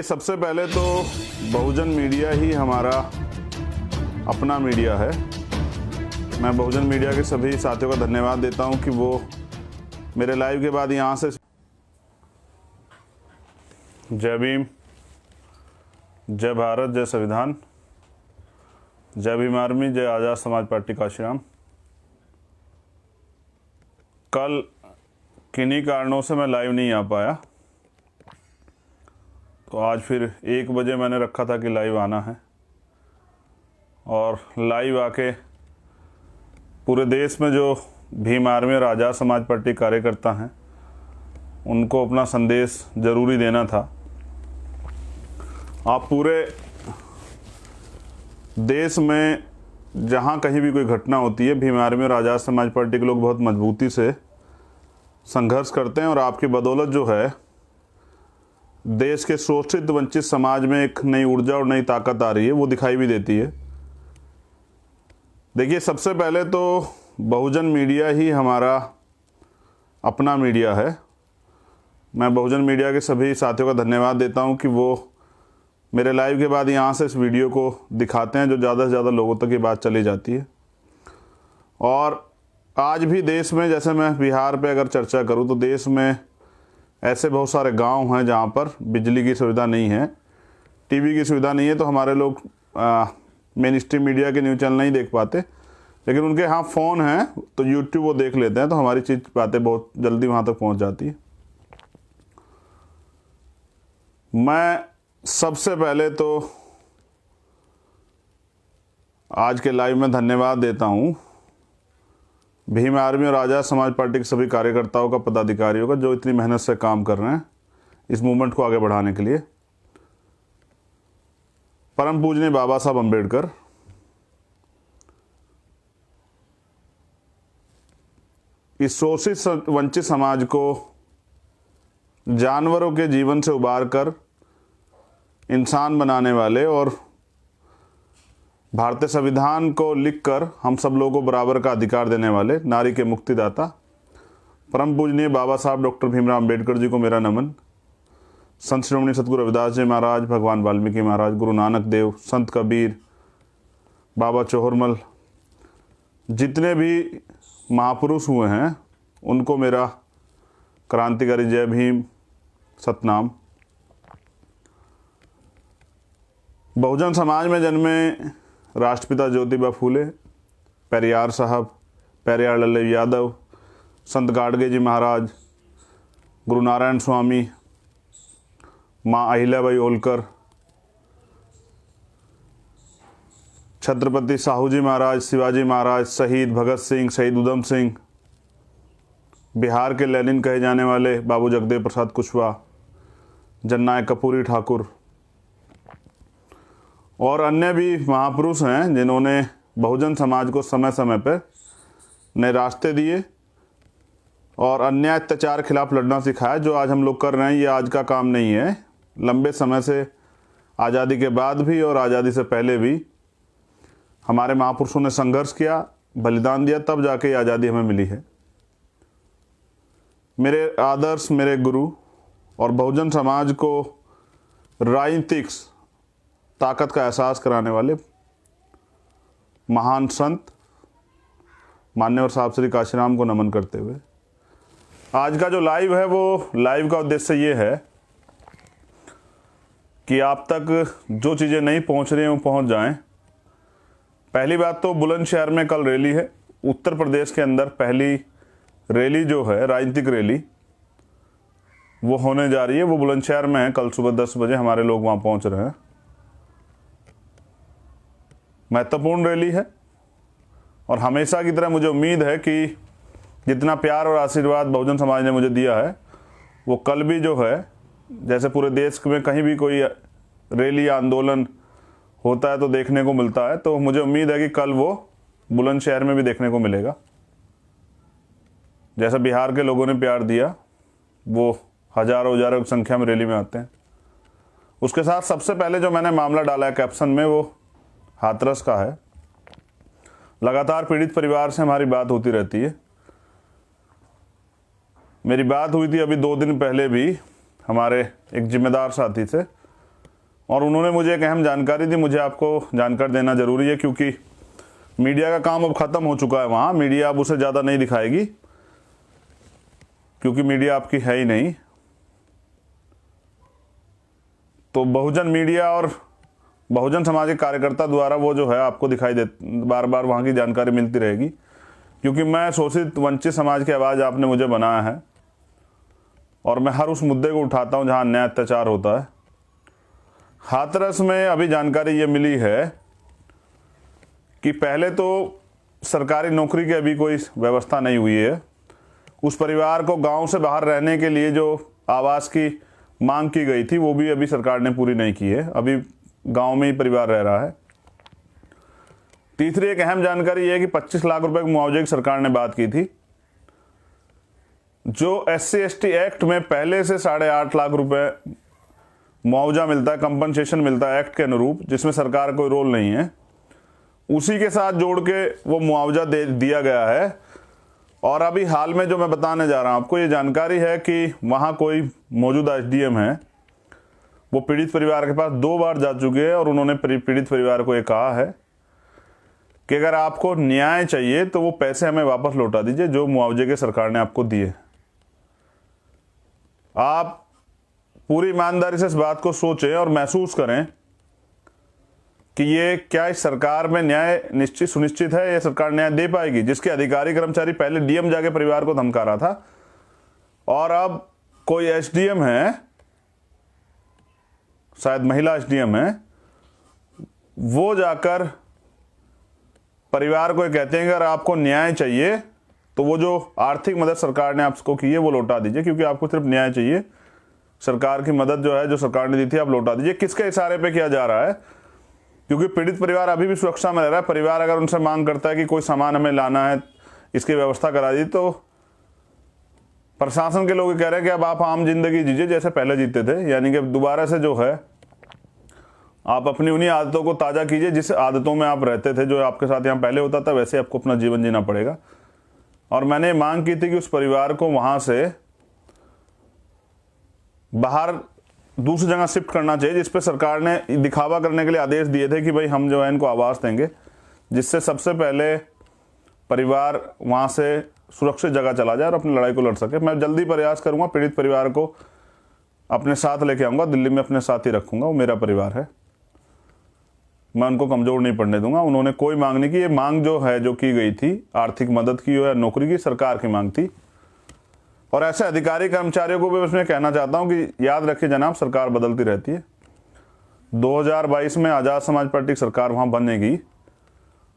देखिए, सबसे पहले तो बहुजन मीडिया ही हमारा अपना मीडिया है। मैं बहुजन मीडिया के सभी साथियों का धन्यवाद देता हूं कि वो मेरे लाइव के बाद यहां से जय भीम, जय भारत, जय संविधान, जय भीम आर्मी, जय आज़ाद समाज पार्टी काशीराम। कल किन्हीं कारणों से मैं लाइव नहीं आ पाया, तो आज फिर 1 बजे मैंने रखा था कि लाइव आना है और लाइव आके पूरे देश में जो भीम आर्मी और आज़ाद समाज पार्टी कार्यकर्ता हैं उनको अपना संदेश ज़रूरी देना था। आप पूरे देश में जहाँ कहीं भी कोई घटना होती है, भीम आर्मी और आज़ाद समाज पार्टी के लोग बहुत मजबूती से संघर्ष करते हैं और आपकी बदौलत जो है देश के शोषित वंचित समाज में एक नई ऊर्जा और नई ताकत आ रही है, वो दिखाई भी देती है। देखिए, सबसे पहले तो बहुजन मीडिया ही हमारा अपना मीडिया है। मैं बहुजन मीडिया के सभी साथियों का धन्यवाद देता हूं कि वो मेरे लाइव के बाद यहाँ से इस वीडियो को दिखाते हैं, जो ज़्यादा से ज़्यादा लोगों तक ये बात चली जाती है। और आज भी देश में, जैसे मैं बिहार पे अगर चर्चा करूँ तो देश में ऐसे बहुत सारे गांव हैं जहाँ पर बिजली की सुविधा नहीं है, टीवी की सुविधा नहीं है, तो हमारे लोग मेन स्ट्रीम मीडिया के न्यूज़ चैनल नहीं देख पाते, लेकिन उनके यहाँ फ़ोन है तो यूट्यूब वो देख लेते हैं, तो हमारी बातें बहुत जल्दी वहाँ तक पहुँच जाती है। मैं सबसे पहले तो आज के लाइव में धन्यवाद देता हूँ भीम आर्मी और आज़ाद समाज पार्टी के सभी कार्यकर्ताओं का, पदाधिकारियों का, जो इतनी मेहनत से काम कर रहे हैं इस मूवमेंट को आगे बढ़ाने के लिए। परम पूजनीय बाबा साहब अम्बेडकर इस शोषित वंचित समाज को जानवरों के जीवन से उबार कर इंसान बनाने वाले और भारतीय संविधान को लिखकर हम सब लोगों को बराबर का अधिकार देने वाले नारी के मुक्तिदाता परम पूजनीय बाबा साहब डॉक्टर भीमराव अम्बेडकर जी को मेरा नमन। संत श्रोमणी सतगुरु रविदास जी महाराज, भगवान वाल्मीकि महाराज, गुरु नानक देव, संत कबीर, बाबा चौहरमल, जितने भी महापुरुष हुए हैं उनको मेरा क्रांतिकारी जय भीम, सतनाम। बहुजन समाज में जन्मे राष्ट्रपिता ज्योतिबा फूले, पेरियार साहब, पेरियार लल्लू यादव, संत गाडगे जी महाराज, गुरु नारायण स्वामी, माँ अहिल्याबाई होलकर, छत्रपति साहू जी महाराज, शिवाजी महाराज, शहीद भगत सिंह, शहीद उधम सिंह, बिहार के लेनिन कहे जाने वाले बाबू जगदेव प्रसाद कुशवाहा, जननायक कर्पूरी ठाकुर और अन्य भी महापुरुष हैं जिन्होंने बहुजन समाज को समय समय पर नए रास्ते दिए और अन्याय अत्याचार खिलाफ लड़ना सिखाया। जो आज हम लोग कर रहे हैं ये आज का काम नहीं है, लंबे समय से आज़ादी के बाद भी और आज़ादी से पहले भी हमारे महापुरुषों ने संघर्ष किया, बलिदान दिया, तब जाके ये आज़ादी हमें मिली है। मेरे आदर्श, मेरे गुरु और बहुजन समाज को राजनीतिक ताकत का एहसास कराने वाले महान संत मान्यवर साहब श्री काशीराम को नमन करते हुए आज का जो लाइव है, वो लाइव का उद्देश्य ये है कि आप तक जो चीज़ें नहीं पहुंच रही हैं वो पहुंच जाएं। पहली बात तो बुलंदशहर में कल रैली है, उत्तर प्रदेश के अंदर पहली रैली जो है, राजनीतिक रैली, वो होने जा रही है। वो बुलंदशहर में है, कल सुबह 10 बजे हमारे लोग वहाँ पहुँच रहे हैं। महत्वपूर्ण रैली है और हमेशा की तरह मुझे उम्मीद है कि जितना प्यार और आशीर्वाद बहुजन समाज ने मुझे दिया है वो कल भी जो है, जैसे पूरे देश में कहीं भी कोई रैली या आंदोलन होता है तो देखने को मिलता है, तो मुझे उम्मीद है कि कल वो बुलंदशहर में भी देखने को मिलेगा। जैसा बिहार के लोगों ने प्यार दिया, वो हजारों हजारों की संख्या में रैली में आते हैं। उसके साथ सबसे पहले जो मैंने मामला डाला है कैप्शन में, वो हाथरस का है। लगातार पीड़ित परिवार से हमारी बात होती रहती है। मेरी बात हुई थी अभी 2 दिन पहले भी हमारे एक जिम्मेदार साथी से, और उन्होंने मुझे एक अहम जानकारी दी, मुझे आपको जानकारी देना ज़रूरी है क्योंकि मीडिया का काम अब ख़त्म हो चुका है वहाँ। मीडिया अब उसे ज़्यादा नहीं दिखाएगी क्योंकि मीडिया आपकी है ही नहीं। तो बहुजन मीडिया और बहुजन समाज के कार्यकर्ता द्वारा वो जो है आपको दिखाई दे, बार बार वहाँ की जानकारी मिलती रहेगी क्योंकि मैं शोषित वंचित समाज की आवाज़ आपने मुझे बनाया है और मैं हर उस मुद्दे को उठाता हूँ जहाँ अन्याय अत्याचार होता है। हाथरस में अभी जानकारी ये मिली है कि पहले तो सरकारी नौकरी की अभी कोई व्यवस्था नहीं हुई है। उस परिवार को गांव से बाहर रहने के लिए जो आवास की मांग की गई थी वो भी अभी सरकार ने पूरी नहीं की है, अभी गांव में ही परिवार रह रहा है। तीसरी एक अहम जानकारी यह है कि 25 लाख रुपए के मुआवजे की सरकार ने बात की थी। जो SC/ST एक्ट में पहले से 8.5 लाख रुपए मुआवजा मिलता है, कंपनसेशन मिलता है एक्ट के अनुरूप, जिसमें सरकार कोई रोल नहीं है, उसी के साथ जोड़ के वो मुआवजा दिया गया है। और अभी हाल में जो मैं बताने जा रहा हूं आपको, ये जानकारी है कि वहां कोई मौजूदा SDM है, वो पीड़ित परिवार के पास 2 बार जा चुके हैं और उन्होंने पीड़ित परिवार को ये कहा है कि अगर आपको न्याय चाहिए तो वो पैसे हमें वापस लौटा दीजिए जो मुआवजे के सरकार ने आपको दिए। आप पूरी ईमानदारी से इस बात को सोचें और महसूस करें कि ये क्या इस सरकार में न्याय सुनिश्चित है, ये सरकार न्याय दे पाएगी? जिसके अधिकारी कर्मचारी पहले DM जाके परिवार को धमका रहा था और अब कोई SDM है, शायद महिला SDM है, वो जाकर परिवार को ये कहते हैं कि अगर आपको न्याय चाहिए तो वो जो आर्थिक मदद सरकार ने आपको की है वो लौटा दीजिए, क्योंकि आपको सिर्फ न्याय चाहिए। सरकार की मदद जो है जो सरकार ने दी थी आप लौटा दीजिए। किसके इशारे पे किया जा रहा है? क्योंकि पीड़ित परिवार अभी भी सुरक्षा में रह रहा है। परिवार अगर उनसे मांग करता है कि कोई सामान हमें लाना है, इसकी व्यवस्था करा दी, तो प्रशासन के लोग कह रहे हैं कि अब आप आम जिंदगी जीजिए जैसे पहले जीते थे, यानी कि दोबारा से जो है आप अपनी उन्हीं आदतों को ताज़ा कीजिए जिस आदतों में आप रहते थे, जो आपके साथ यहाँ पहले होता था, वैसे आपको अपना जीवन जीना पड़ेगा। और मैंने मांग की थी कि उस परिवार को वहाँ से बाहर दूसरी जगह शिफ्ट करना चाहिए, जिस पे सरकार ने दिखावा करने के लिए आदेश दिए थे कि भाई हम जो है इनको आवास देंगे, जिससे सबसे पहले परिवार वहाँ से सुरक्षित जगह चला जाए और अपनी लड़ाई को लड़ सके। मैं जल्दी प्रयास करूँगा, पीड़ित परिवार को अपने साथ लेके आऊँगा, दिल्ली में अपने साथ ही रखूँगा, वो मेरा परिवार है, मैं उनको कमज़ोर नहीं पड़ने दूंगा। उन्होंने कोई मांग नहीं की। ये मांग जो है जो की गई थी आर्थिक मदद की या नौकरी की, सरकार की मांग थी। और ऐसे अधिकारी कर्मचारियों को भी उसमें कहना चाहता हूं कि याद रखिए जनाब, सरकार बदलती रहती है। 2022 में आज़ाद समाज पार्टी की सरकार वहाँ बनेगी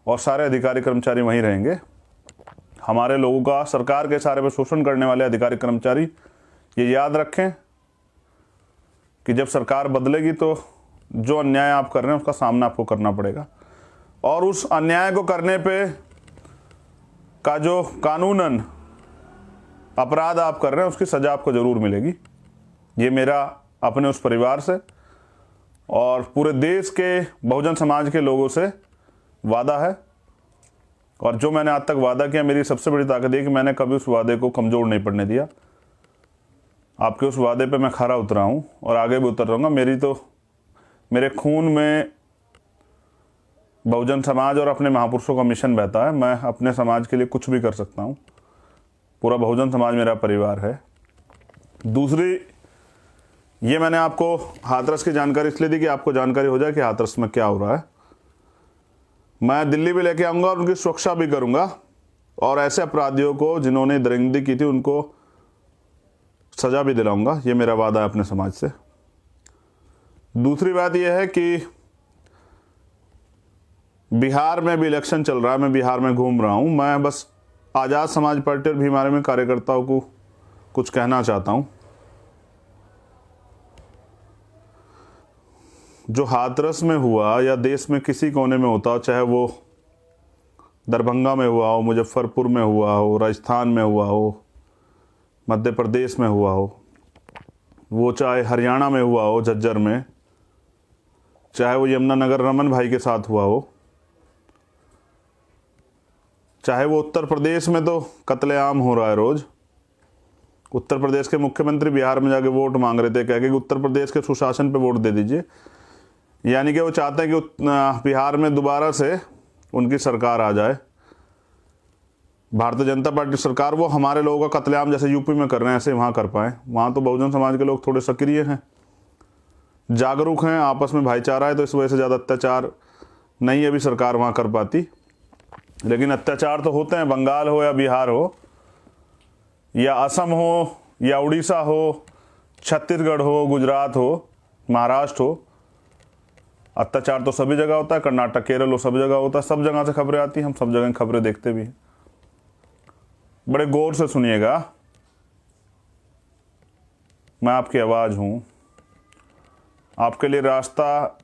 और सारे अधिकारी कर्मचारी वहीं रहेंगे। हमारे लोगों का सरकार के इशारे पर शोषण करने वाले अधिकारी कर्मचारी ये याद रखें कि जब सरकार बदलेगी तो जो अन्याय आप कर रहे हैं उसका सामना आपको करना पड़ेगा, और उस अन्याय को करने पे का जो कानूनन अपराध आप कर रहे हैं उसकी सज़ा आपको ज़रूर मिलेगी। ये मेरा अपने उस परिवार से और पूरे देश के बहुजन समाज के लोगों से वादा है। और जो मैंने आज तक वादा किया, मेरी सबसे बड़ी ताकत है कि मैंने कभी उस वादे को कमज़ोर नहीं पड़ने दिया। आपके उस वादे पे मैं खरा उतरा हूँ और आगे भी उतर रहूँगा। मेरे खून में बहुजन समाज और अपने महापुरुषों का मिशन बहता है। मैं अपने समाज के लिए कुछ भी कर सकता हूँ। पूरा बहुजन समाज मेरा परिवार है। दूसरी, ये मैंने आपको हाथरस की जानकारी इसलिए दी कि आपको जानकारी हो जाए कि हाथरस में क्या हो रहा है। मैं दिल्ली भी लेके आऊँगा और उनकी सुरक्षा भी करूँगा और ऐसे अपराधियों को जिन्होंने दरिंदगी की थी उनको सज़ा भी दिलाऊँगा। ये मेरा वादा है अपने समाज से। दूसरी बात यह है कि बिहार में भी इलेक्शन चल रहा है, मैं बिहार में घूम रहा हूं। मैं बस आज़ाद समाज पार्टी और भीम आर्मी में कार्यकर्ताओं को कुछ कहना चाहता हूं। जो हाथरस में हुआ या देश में किसी कोने में होता, चाहे वो दरभंगा में हुआ हो, मुजफ्फरपुर में हुआ हो, राजस्थान में हुआ हो, मध्य प्रदेश में हुआ हो, वो चाहे हरियाणा में हुआ हो झज्जर में, चाहे वो यमुनानगर रमन भाई के साथ हुआ हो, चाहे वो उत्तर प्रदेश में तो कत्लेआम हो रहा है रोज। उत्तर प्रदेश के मुख्यमंत्री बिहार में जाके वोट मांग रहे थे, कह के कि उत्तर प्रदेश के सुशासन पे वोट दे दीजिए। यानी कि वो चाहते हैं कि बिहार में दोबारा से उनकी सरकार आ जाए, भारतीय जनता पार्टी सरकार। वो हमारे लोगों का कत्लेआम जैसे यूपी में कर रहे हैं ऐसे वहाँ कर पाए। वहाँ तो बहुजन समाज के लोग थोड़े सक्रिय हैं, जागरूक हैं, आपस में भाईचारा है, तो इस वजह से ज़्यादा अत्याचार नहीं अभी सरकार वहाँ कर पाती। लेकिन अत्याचार तो होते हैं, बंगाल हो या बिहार हो या असम हो या उड़ीसा हो, छत्तीसगढ़ हो, गुजरात हो, महाराष्ट्र हो, अत्याचार तो सभी जगह होता है। कर्नाटक, केरल हो, सब जगह होता है। सब जगह से खबरें आती हैं, हम सब जगह खबरें देखते भी हैं। बड़े गौर से सुनिएगा, मैं आपकी आवाज़ हूँ, आपके लिए रास्ता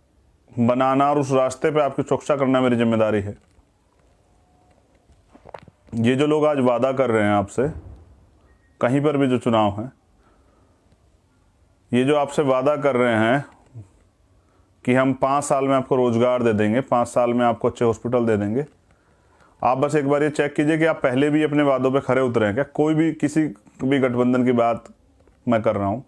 बनाना और उस रास्ते पे आपकी सुरक्षा करना मेरी जिम्मेदारी है। ये जो लोग आज वादा कर रहे हैं आपसे, कहीं पर भी जो चुनाव है, ये जो आपसे वादा कर रहे हैं कि हम 5 साल में आपको रोजगार दे देंगे, 5 साल में आपको अच्छे हॉस्पिटल दे देंगे, आप बस एक बार ये चेक कीजिए कि आप पहले भी अपने वादों पे खरे उतरे हैं क्या। कोई भी किसी भी गठबंधन की बात मैं कर रहा हूँ,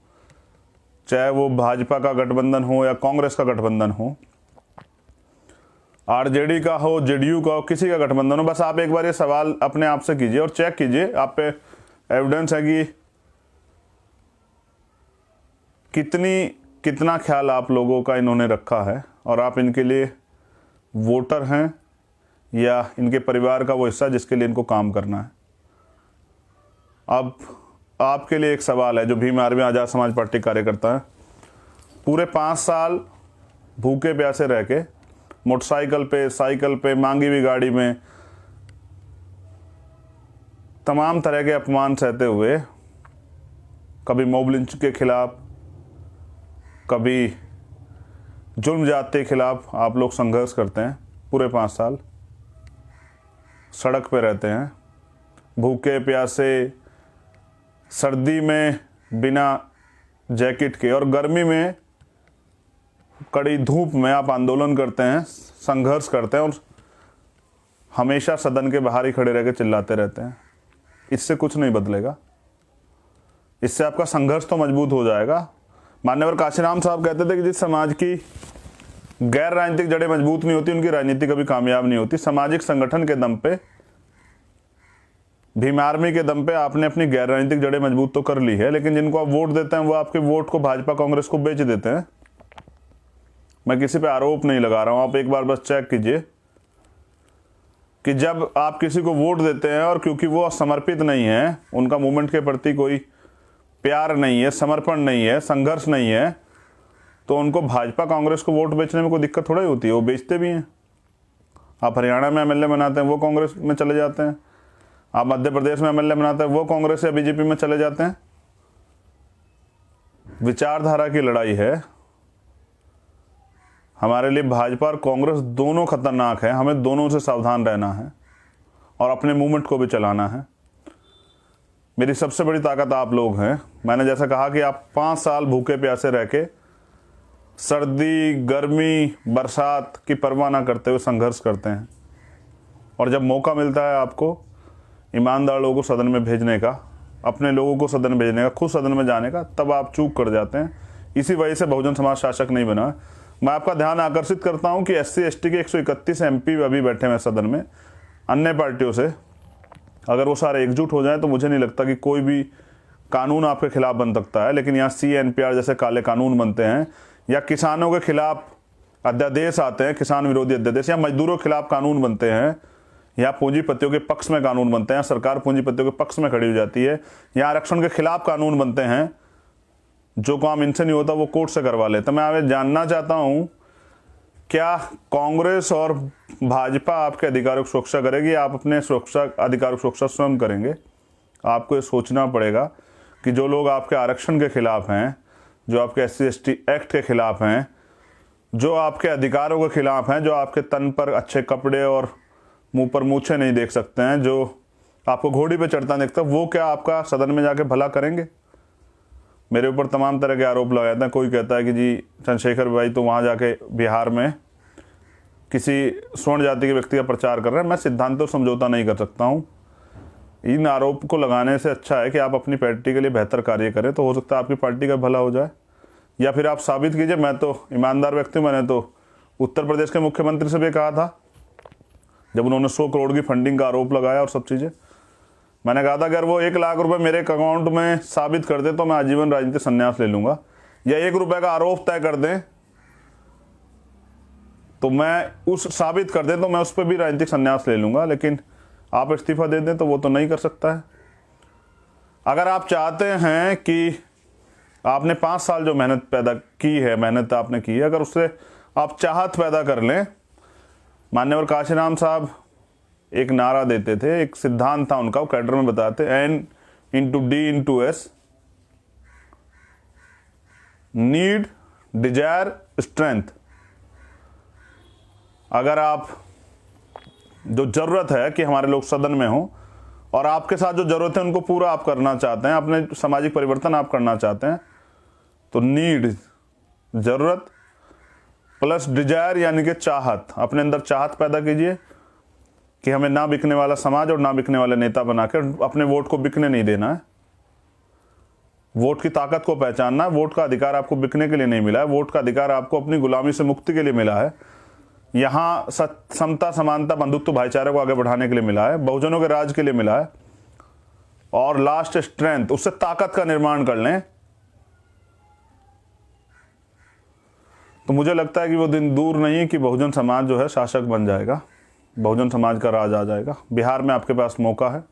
चाहे वो भाजपा का गठबंधन हो या कांग्रेस का गठबंधन हो, आरजेडी का हो, जेडीयू का हो, किसी का गठबंधन हो, बस आप एक बार ये सवाल अपने आप से कीजिए और चेक कीजिए, आप पे एविडेंस है कि कितना ख्याल आप लोगों का इन्होंने रखा है और आप इनके लिए वोटर हैं या इनके परिवार का वो हिस्सा जिसके लिए इनको काम करना है। अब आपके लिए एक सवाल है, जो भीम आर्मी आज़ाद समाज पार्टी कार्यकर्ता है, पूरे 5 साल भूखे प्यासे रह के मोटरसाइकिल पे, साइकिल पे, मांगी हुई गाड़ी में तमाम तरह के अपमान सहते हुए, कभी मॉब लिंच के खिलाफ, कभी जुल्म जाति के खिलाफ आप लोग संघर्ष करते हैं। पूरे 5 साल सड़क पे रहते हैं, भूखे प्यासे, सर्दी में बिना जैकेट के और गर्मी में कड़ी धूप में आप आंदोलन करते हैं, संघर्ष करते हैं और हमेशा सदन के बाहर ही खड़े रह के चिल्लाते रहते हैं। इससे कुछ नहीं बदलेगा, इससे आपका संघर्ष तो मजबूत हो जाएगा। मान्यवर काशीराम साहब कहते थे कि जिस समाज की गैर राजनीतिक जड़ें मजबूत नहीं होती, उनकी राजनीति कभी कामयाब नहीं होती। सामाजिक संगठन के दम पे, भीम आर्मी के दम पे आपने अपनी गैर राजनीतिक जड़ें मजबूत तो कर ली है, लेकिन जिनको आप वोट देते हैं वो आपके वोट को भाजपा कांग्रेस को बेच देते हैं। मैं किसी पे आरोप नहीं लगा रहा हूं, आप एक बार बस चेक कीजिए कि जब आप किसी को वोट देते हैं और क्योंकि वो समर्पित नहीं है, उनका मूवमेंट के प्रति कोई प्यार नहीं है, समर्पण नहीं है, संघर्ष नहीं है, तो उनको भाजपा कांग्रेस को वोट बेचने में कोई दिक्कत थोड़ा ही होती है, वो बेचते भी हैं। आप हरियाणा में एमएलए बनाते हैं, वो कांग्रेस में चले जाते हैं। आप मध्य प्रदेश में एमएलए बनाते हैं, वो कांग्रेस या बीजेपी में चले जाते हैं। विचारधारा की लड़ाई है। हमारे लिए भाजपा और कांग्रेस दोनों खतरनाक है, हमें दोनों से सावधान रहना है और अपने मूवमेंट को भी चलाना है। मेरी सबसे बड़ी ताकत आप लोग हैं। मैंने जैसा कहा कि आप 5 साल भूखे प्यासे रह के सर्दी, गर्मी, बरसात की परवाह ना करते हुए संघर्ष करते हैं, और जब मौका मिलता है आपको ईमानदार लोगों को सदन में भेजने का, अपने लोगों को सदन भेजने का, खुद सदन में जाने का, तब आप चूक कर जाते हैं। इसी वजह से बहुजन समाज शासक नहीं बना। मैं आपका ध्यान आकर्षित करता हूं कि SC ST के 131 MP अभी बैठे हैं सदन में अन्य पार्टियों से। अगर वो सारे एकजुट हो जाएं तो मुझे नहीं लगता कि कोई भी कानून आपके खिलाफ बन सकता है। लेकिन यहाँ CNPR जैसे काले कानून बनते हैं, या किसानों के खिलाफ अध्यादेश आते हैं, किसान विरोधी अध्यादेश, या मजदूरों के खिलाफ कानून बनते हैं, या पूंजीपतियों के पक्ष में कानून बनते हैं, सरकार पूंजीपतियों के पक्ष में खड़ी हो जाती है, या आरक्षण के खिलाफ कानून बनते हैं, जो काम इनसे नहीं होता वो कोर्ट से करवा लेते। मैं आपसे जानना चाहता हूं, क्या कांग्रेस और भाजपा आपके अधिकारों की सुरक्षा करेगी? आप अपने सुरक्षा अधिकारों की सुरक्षा स्वयं करेंगे? आपको ये सोचना पड़ेगा कि जो लोग आपके आरक्षण के खिलाफ हैं, जो आपके SC ST एक्ट के खिलाफ हैं, जो आपके अधिकारों के खिलाफ हैं, जो आपके तन पर अच्छे कपड़े और मुंह पर मूछें नहीं देख सकते हैं, जो आपको घोड़ी पे चढ़ता देखता, वो क्या आपका सदन में जाके भला करेंगे? मेरे ऊपर तमाम तरह के आरोप लगाए थे। कोई कहता है कि जी चंद्रशेखर भाई तो वहाँ जाके बिहार में किसी स्वर्ण जाति के व्यक्ति का प्रचार कर रहे हैं। मैं सिद्धांतों समझौता नहीं कर सकता हूँ। इन आरोप को लगाने से अच्छा है कि आप अपनी पार्टी के लिए बेहतर कार्य करें, तो हो सकता है आपकी पार्टी का भला हो जाए। या फिर आप साबित कीजिए मैं तो ईमानदार व्यक्ति हूँ, मैंने तो उत्तर प्रदेश के मुख्यमंत्री से भी कहा था जब उन्होंने 100 करोड़ की फंडिंग का आरोप लगाया और सब चीज़ें। मैंने कहा था अगर वो 1 लाख रुपए मेरे अकाउंट में साबित कर दे तो मैं आजीवन राजनीतिक संन्यास ले लूंगा, या 1 रुपए का आरोप तय कर दें तो मैं उस साबित कर दें तो मैं उस पर भी राजनीतिक संन्यास ले लूंगा, लेकिन आप इस्तीफा दे दें तो वो तो नहीं कर सकता है। अगर आप चाहते हैं कि आपने 5 साल जो मेहनत पैदा की है, मेहनत आपने की है, अगर उससे आप चाहत पैदा कर लें। मान्यवर काशीराम साहब एक नारा देते थे, एक सिद्धांत था उनका, वो कैडर में बताते, N × D × S, need, desire, strength. अगर आप जो जरूरत है कि हमारे लोग सदन में हों और आपके साथ जो जरूरत है उनको पूरा आप करना चाहते हैं, अपने सामाजिक परिवर्तन आप करना चाहते हैं, तो नीड जरूरत प्लस डिजायर यानी कि चाहत, अपने अंदर चाहत पैदा कीजिए कि हमें ना बिकने वाला समाज और ना बिकने वाले नेता बनाकर अपने वोट को बिकने नहीं देना है। वोट की ताकत को पहचानना है। वोट का अधिकार आपको बिकने के लिए नहीं मिला है, वोट का अधिकार आपको अपनी गुलामी से मुक्ति के लिए मिला है। यहाँ समता, समानता, बंधुत्व, भाईचारे को आगे बढ़ाने के लिए मिला है, बहुजनों के राज के लिए मिला है। और लास्ट स्ट्रेंथ, उससे ताकत का निर्माण कर लें। तो मुझे लगता है कि वो दिन दूर नहीं कि बहुजन समाज जो है शासक बन जाएगा, बहुजन समाज का राज आ जाएगा। बिहार में आपके पास मौका है।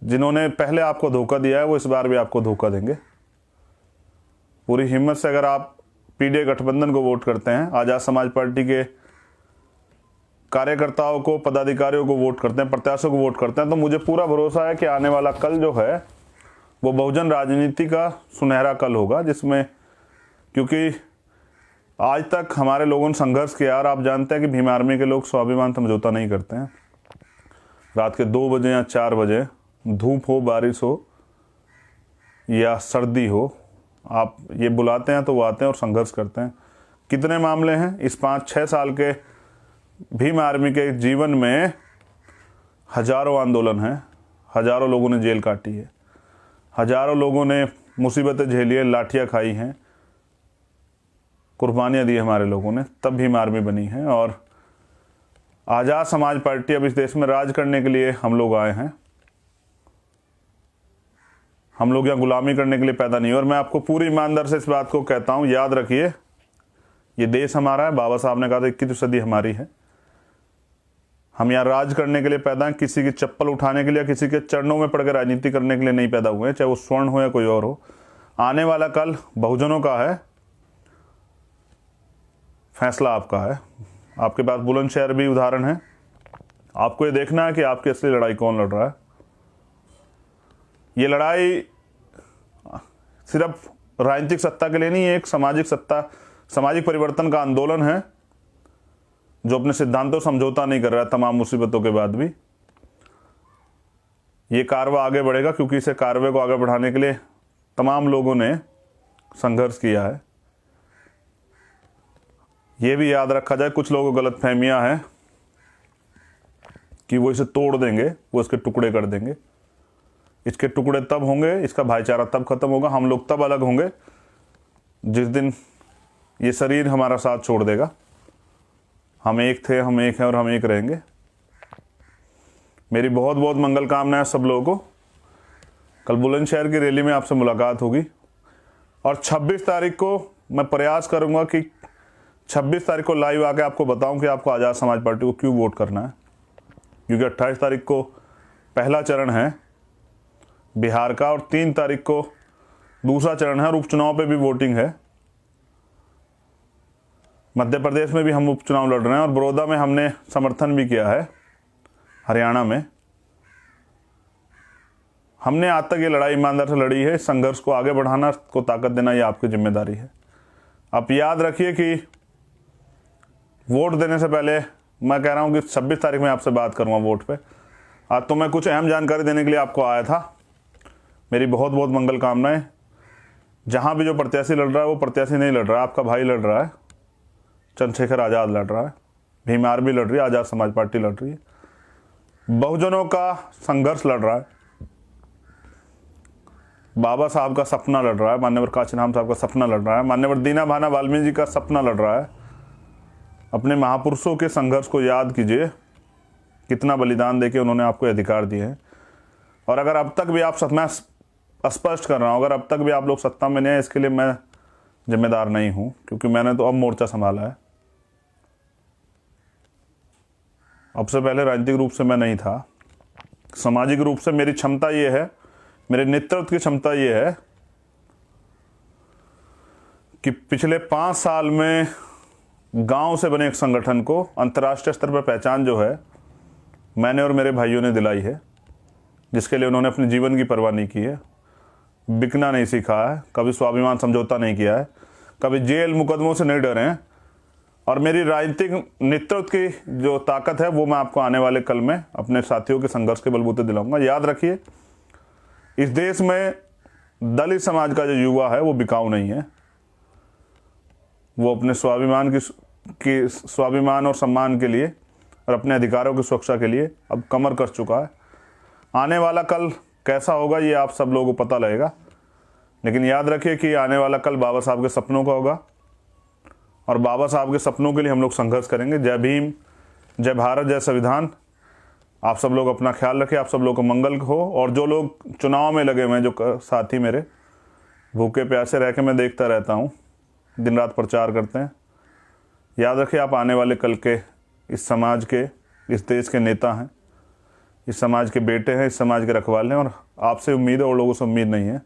जिन्होंने पहले आपको धोखा दिया है वो इस बार भी आपको धोखा देंगे। पूरी हिम्मत से अगर आप पीडीए गठबंधन को वोट करते हैं, आजाद समाज पार्टी के कार्यकर्ताओं को, पदाधिकारियों को वोट करते हैं, प्रत्याशियों को वोट करते हैं, तो मुझे पूरा भरोसा है कि आने वाला कल जो है वो बहुजन राजनीति का सुनहरा कल होगा, जिसमें, क्योंकि आज तक हमारे लोगों ने संघर्ष किया और आप जानते हैं कि भीम आर्मी के लोग स्वाभिमान समझौता नहीं करते हैं। रात के 2 बजे या 4 बजे, धूप हो, बारिश हो या सर्दी हो, आप ये बुलाते हैं तो वो आते हैं और संघर्ष करते हैं। कितने मामले हैं इस 5-6 साल के भीम आर्मी के जीवन में? हजारों आंदोलन हैं, हजारों लोगों ने जेल काटी है, हजारों लोगों ने मुसीबतें झेली है, लाठियाँ खाई हैं, कुर्बानियाँ दी हमारे लोगों ने, तब भीम आर्मी बनी है। और आजाद समाज पार्टी अब इस देश में राज करने के लिए हम लोग आए हैं। हम लोग यहाँ गुलामी करने के लिए पैदा नहीं। और मैं आपको पूरी ईमानदार से इस बात को कहता हूँ, याद रखिए, ये देश हमारा है। बाबा साहब ने कहा था 21वीं सदी हमारी है। हम यहाँ राज करने के लिए पैदा हैं, किसी की चप्पल उठाने के लिए, किसी के चरणों में पड़कर राजनीति करने के लिए नहीं पैदा हुए, चाहे वो स्वर्ण हो या कोई और हो। आने वाला कल बहुजनों का है, फैसला आपका है। आपके पास बुलंदशहर भी उदाहरण है। आपको ये देखना है कि आपकी असली लड़ाई कौन लड़ रहा है। ये लड़ाई सिर्फ राजनीतिक सत्ता के लिए नहीं है, एक सामाजिक सत्ता, सामाजिक परिवर्तन का आंदोलन है जो अपने सिद्धांतों समझौता नहीं कर रहा है तमाम मुसीबतों के बाद भी। ये कारवा आगे बढ़ेगा क्योंकि इसे कारवे को आगे बढ़ाने के लिए तमाम लोगों ने संघर्ष किया है। ये भी याद रखा जाए, कुछ लोगों को गलत फहमियाँ हैं कि वो इसे तोड़ देंगे, वो इसके टुकड़े कर देंगे। इसके टुकड़े तब होंगे, इसका भाईचारा तब खत्म होगा, हम लोग तब अलग होंगे जिस दिन ये शरीर हमारा साथ छोड़ देगा। हम एक थे, हम एक हैं और हम एक रहेंगे। मेरी बहुत बहुत मंगल कामनाएं सब लोगों को। कल बुलंदशहर की रैली में आपसे मुलाकात होगी और 26 तारीख को मैं प्रयास करूंगा कि 26 तारीख को लाइव आके आपको बताऊं कि आपको आज़ाद समाज पार्टी को क्यों वोट करना है। क्योंकि 28 तारीख को पहला चरण है बिहार का और 3 तारीख को दूसरा चरण है और उपचुनाव पे भी वोटिंग है। मध्य प्रदेश में भी हम उपचुनाव लड़ रहे हैं और बड़ौदा में हमने समर्थन भी किया है। हरियाणा में हमने आज तक ये लड़ाई ईमानदार से लड़ी है। इस संघर्ष को आगे बढ़ाना, को ताकत देना, ये आपकी जिम्मेदारी है। आप याद रखिए कि वोट देने से पहले मैं कह रहा हूँ कि 26 तारीख में आपसे बात करूँगा वोट पे। आज तो मैं कुछ अहम जानकारी देने के लिए आपको आया था। मेरी बहुत बहुत मंगल कामनाएं। जहाँ भी जो प्रत्याशी लड़ रहा है वो प्रत्याशी नहीं लड़ रहा है, आपका भाई लड़ रहा है, चंद्रशेखर आज़ाद लड़ रहा है, भीम आर्मी लड़ रही है, आज़ाद समाज पार्टी लड़ रही है, बहुजनों का संघर्ष लड़ रहा है। बाबा साहब का सपना लड़ रहा है, माननीय काशीराम साहब का सपना लड़ रहा है, माननीय दीना भाना वाल्मीकि जी का सपना लड़ रहा है। अपने महापुरुषों के संघर्ष को याद कीजिए, कितना बलिदान देके उन्होंने आपको अधिकार दिए हैं। और अगर अब तक भी आप मैं स्पष्ट कर रहा हूँ, अगर अब तक भी आप लोग सत्ता में नहीं है, इसके लिए मैं जिम्मेदार नहीं हूँ, क्योंकि मैंने तो अब मोर्चा संभाला है। अब से पहले राजनीतिक रूप से मैं नहीं था। सामाजिक रूप से मेरी क्षमता ये है, मेरे नेतृत्व की क्षमता ये है कि पिछले 5 साल में गांव से बने एक संगठन को अंतर्राष्ट्रीय स्तर पर पहचान जो है मैंने और मेरे भाइयों ने दिलाई है, जिसके लिए उन्होंने अपने जीवन की परवाह नहीं की है, बिकना नहीं सीखा है, कभी स्वाभिमान समझौता नहीं किया है, कभी जेल मुकदमों से नहीं डरे हैं। और मेरी राजनीतिक नेतृत्व की जो ताकत है वो मैं आपको आने वाले कल में अपने साथियों के संघर्ष के बलबूते दिलाऊंगा। याद रखिए, इस देश में दलित समाज का जो युवा है वो बिकाऊ नहीं है। वो अपने स्वाभिमान और सम्मान के लिए और अपने अधिकारों की सुरक्षा के लिए अब कमर कस चुका है। आने वाला कल कैसा होगा ये आप सब लोगों को पता लगेगा, लेकिन याद रखिए कि आने वाला कल बाबा साहब के सपनों का होगा और बाबा साहब के सपनों के लिए हम लोग संघर्ष करेंगे। जय भीम, जय भारत, जय संविधान। आप सब लोग अपना ख्याल रखें, आप सब लोग को मंगल हो। और जो लोग चुनाव में लगे हुए हैं, जो साथी मेरे भूखे प्यासे रह के मैं देखता रहता हूँ, दिन रात प्रचार करते हैं, याद रखिए आप आने वाले कल के इस समाज के, इस देश के नेता हैं, इस समाज के बेटे हैं, इस समाज के रखवाले हैं। और आपसे उम्मीद है और लोगों से उम्मीद नहीं है।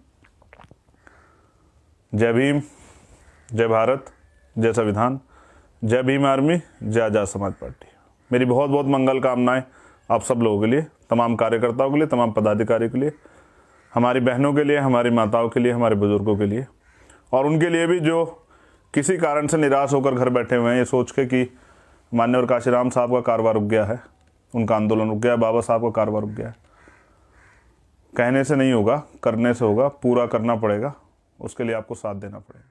जय भीम, जय भारत, जय संविधान, जय भीम आर्मी, जय आजाद समाज पार्टी। मेरी बहुत बहुत मंगल कामनाएं आप सब लोगों के लिए, तमाम कार्यकर्ताओं के लिए, तमाम पदाधिकारियों के लिए, हमारी बहनों के लिए, हमारी माताओं के लिए, हमारे बुजुर्गों के लिए, और उनके लिए भी जो किसी कारण से निराश होकर घर बैठे हुए हैं ये सोच के कि माननीय काशीराम साहब का कारवार रुक गया है, उनका आंदोलन रुक गया है, बाबा साहब का कारवार रुक गया है। कहने से नहीं होगा, करने से होगा। पूरा करना पड़ेगा, उसके लिए आपको साथ देना पड़ेगा।